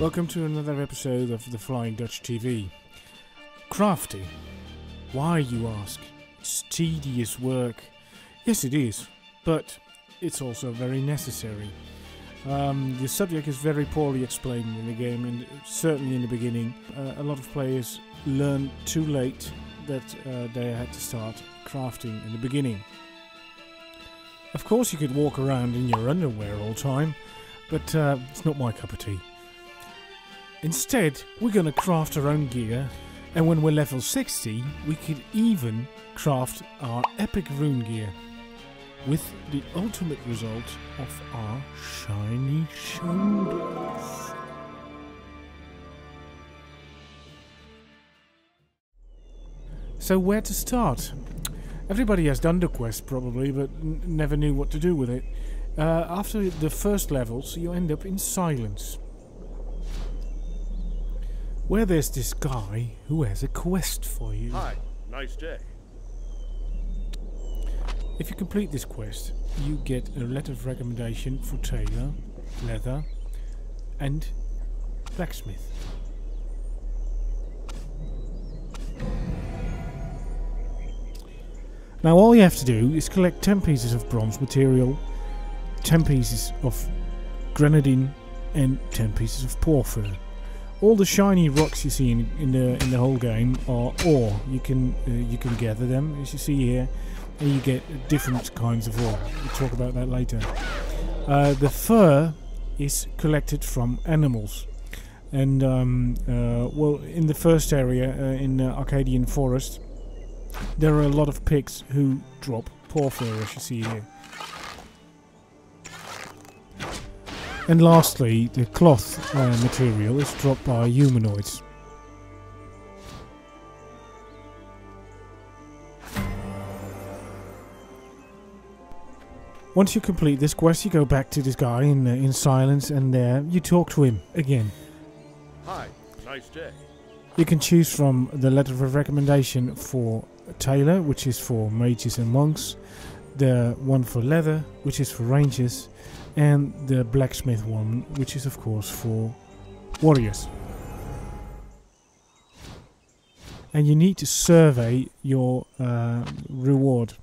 Welcome to another episode of The Flying Dutch TV. Crafting. Why, you ask? It's tedious work. Yes, it is, but it's also very necessary. The subject is very poorly explained in the game, and certainly in the beginning. A lot of players learn too late that they had to start crafting in the beginning. Of course you could walk around in your underwear all the time, but it's not my cup of tea. Instead, we're going to craft our own gear, and when we're level 60, we could even craft our epic rune gear, with the ultimate result of our shiny shoulders. So where to start? Everybody has done the quest probably, but never knew what to do with it. After the first levels, you end up in silence, where there's this guy who has a quest for you. Hi, nice day. If you complete this quest, you get a letter of recommendation for tailor, leather, and blacksmith. Now all you have to do is collect 10 pieces of bronze material, 10 pieces of grenadine, and 10 pieces of porphyr. All the shiny rocks you see in the whole game are ore. You can gather them, as you see here, and you get different kinds of ore. We'll talk about that later. The fur is collected from animals, and well, in the first area in Arcadian Forest, there are a lot of pigs who drop porphyr, as you see here. And lastly, the cloth material is dropped by humanoids. Once you complete this quest, you go back to this guy in silence, and there you talk to him again. Hi, nice day. You can choose from the letter of recommendation for tailor, which is for mages and monks, the one for leather, which is for rangers, and the blacksmith one, which is of course for warriors. And you need to survey your reward.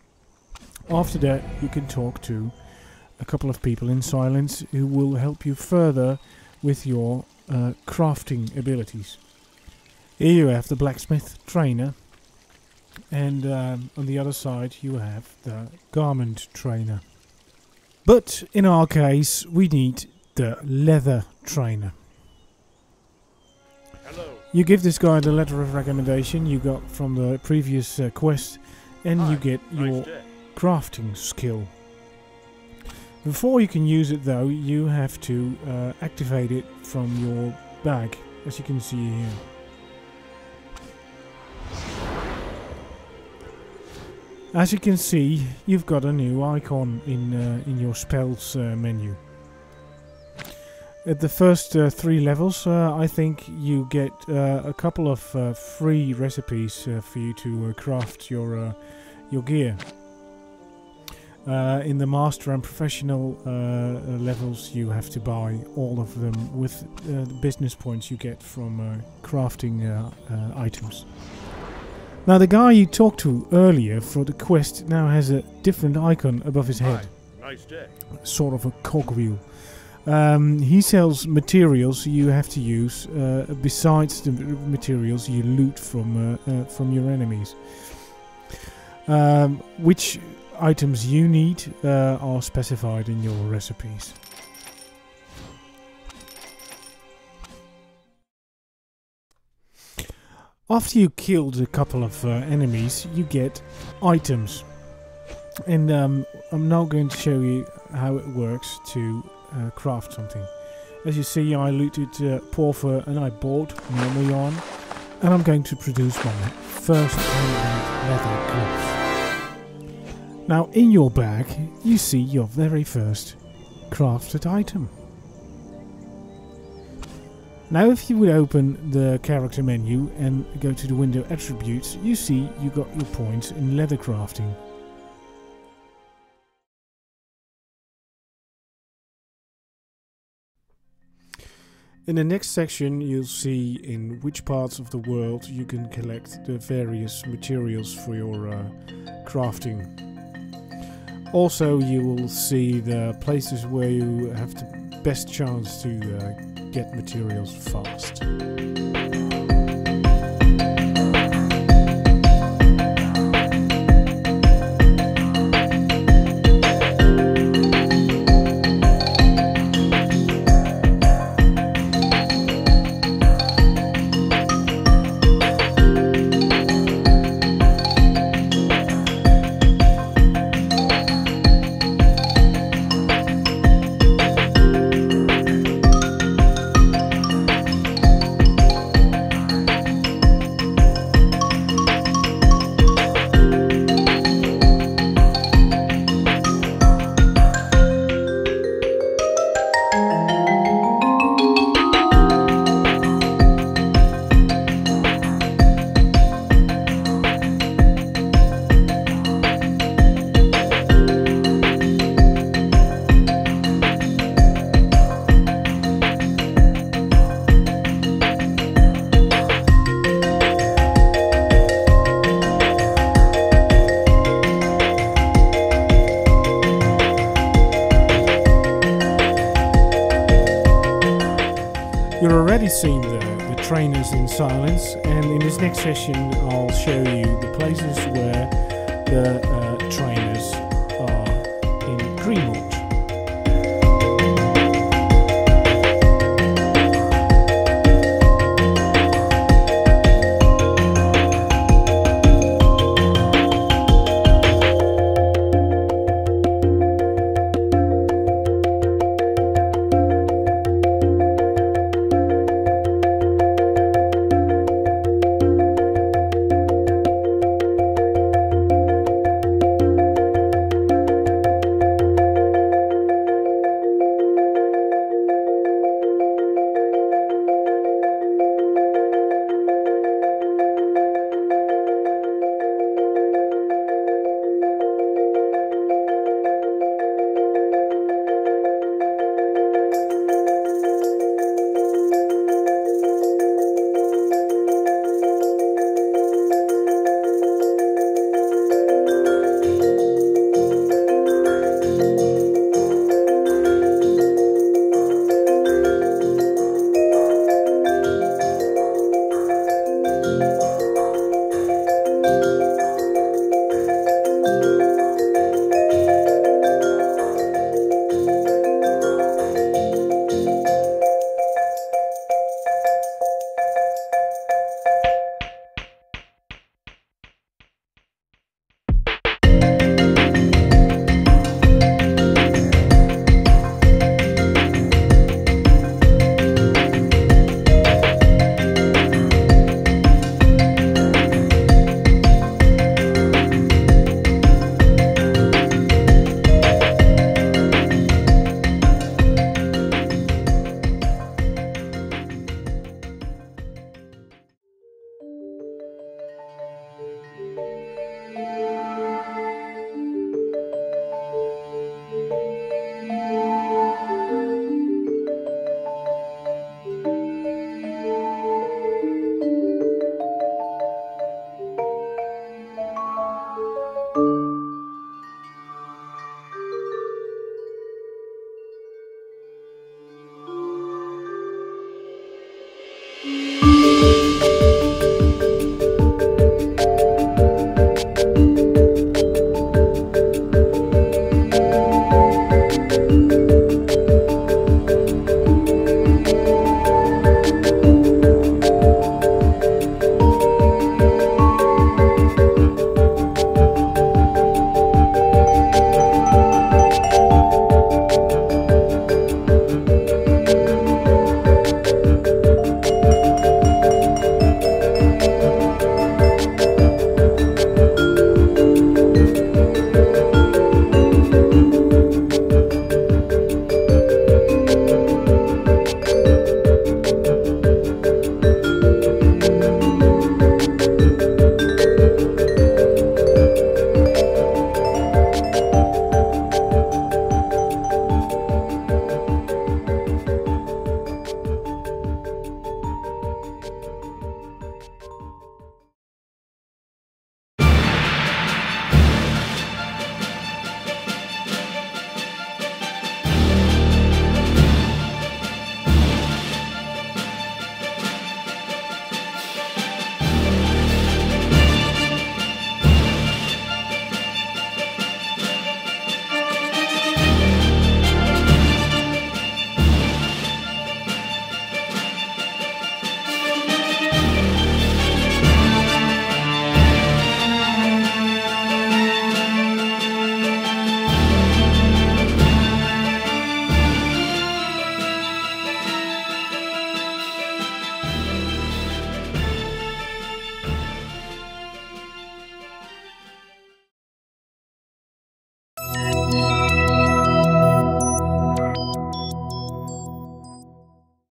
After that, you can talk to a couple of people in silence who will help you further with your crafting abilities. Here you have the blacksmith trainer, and on the other side you have the garment trainer. But in our case, we need the leather trainer. Hello. You give this guy the letter of recommendation you got from the previous quest, and you get your crafting skill. Before you can use it though, you have to activate it from your bag, as you can see here. As you can see, you've got a new icon in your spells menu. At the first 3 levels, I think you get a couple of free recipes for you to craft your gear. In the master and professional levels, you have to buy all of them with the business points you get from crafting items. Now the guy you talked to earlier for the quest now has a different icon above his head. Hi, nice day. Sort of a cogwheel. He sells materials you have to use besides the materials you loot from your enemies. Which items you need are specified in your recipes. After you killed a couple of enemies, you get items. And I'm now going to show you how it works to craft something. As you see, I looted porphyr and I bought normal yarn. And I'm going to produce my first handmade leather cloth. Now in your bag, you see your very first crafted item. Now if you would open the character menu and go to the window attributes, you see you got your points in leather crafting. In the next section you'll see in which parts of the world you can collect the various materials for your crafting. Also you will see the places where you have the best chance to get materials fast. You've already seen the trainers in Silence, and in this next session I'll show you the places where the trainers are in Greenwood.